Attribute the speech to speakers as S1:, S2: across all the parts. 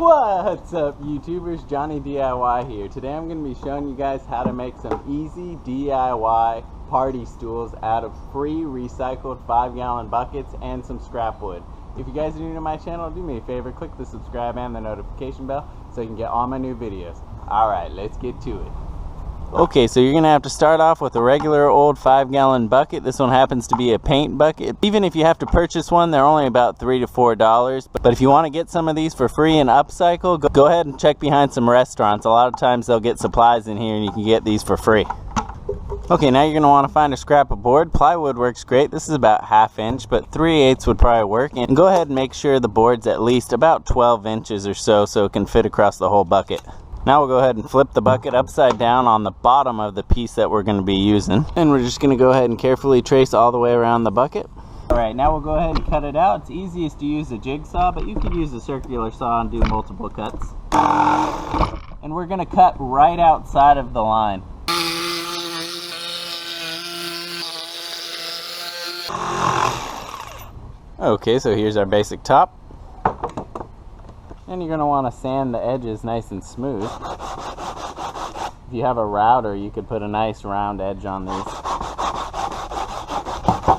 S1: What's up, YouTubers? Johnny DIY here. Today I'm going to be showing you guys how to make some easy DIY party stools out of free recycled 5-gallon buckets and some scrap wood. If you guys are new to my channel, do me a favor, click the subscribe and the notification bell so you can get all my new videos. Alright, let's get to it. Okay, so you're going to have to start off with a regular old 5-gallon bucket. This one happens to be a paint bucket. Even if you have to purchase one, they're only about $3 to $4. But if you want to get some of these for free and upcycle, go ahead and check behind some restaurants. A lot of times they'll get supplies in here and you can get these for free. Okay, now you're going to want to find a scrap of board. Plywood works great. This is about 1/2 inch, but 3/8 would probably work. And go ahead and make sure the board's at least about 12 inches or so it can fit across the whole bucket. Now we'll go ahead and flip the bucket upside down on the bottom of the piece that we're going to be using. And we're just going to go ahead and carefully trace all the way around the bucket. Alright, now we'll go ahead and cut it out. It's easiest to use a jigsaw, but you could use a circular saw and do multiple cuts. And we're going to cut right outside of the line. Okay, so here's our basic top. And you're going to want to sand the edges nice and smooth. If you have a router, you could put a nice round edge on these.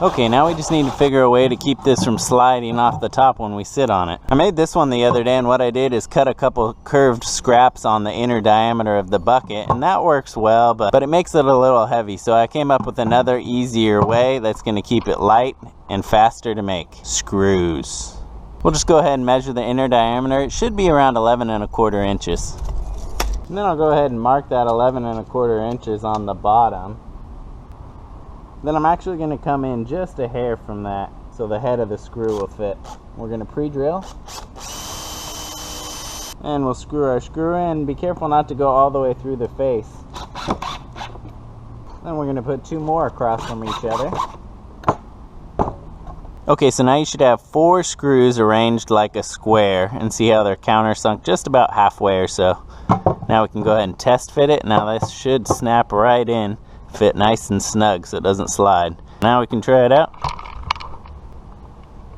S1: Okay, now we just need to figure a way to keep this from sliding off the top when we sit on it. I made this one the other day, and what I did is cut a couple curved scraps on the inner diameter of the bucket, and that works well, but it makes it a little heavy, so I came up with another easier way that's going to keep it light and faster to make. Screws. We'll just go ahead and measure the inner diameter. It should be around 11 1/4 inches. And then I'll go ahead and mark that 11 1/4 inches on the bottom. Then I'm actually going to come in just a hair from that so the head of the screw will fit. We're going to pre-drill. And we'll screw our screw in. Be careful not to go all the way through the face. Then we're going to put 2 more across from each other. Okay, so now you should have 4 screws arranged like a square, and see how they're countersunk just about halfway or so. Now we can go ahead and test fit it. Now this should snap right in, fit nice and snug so it doesn't slide. Now we can try it out.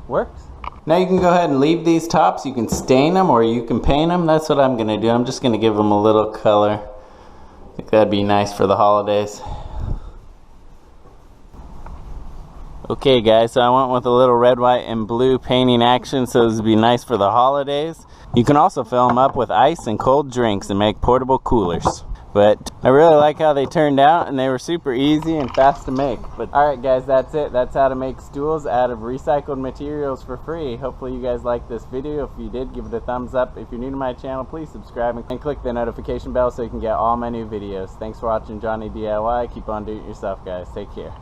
S1: Works. Now you can go ahead and leave these tops. You can stain them or you can paint them. That's what I'm going to do. I'm just going to give them a little color. I think that'd be nice for the holidays. Okay guys, so I went with a little red, white, and blue painting action so this would be nice for the holidays. You can also fill them up with ice and cold drinks and make portable coolers. But I really like how they turned out, and they were super easy and fast to make. But alright guys, that's it. That's how to make stools out of recycled materials for free. Hopefully you guys liked this video. If you did, give it a thumbs up. If you're new to my channel, please subscribe and click the notification bell so you can get all my new videos. Thanks for watching Johnny DIY. Keep on doing it yourself guys. Take care.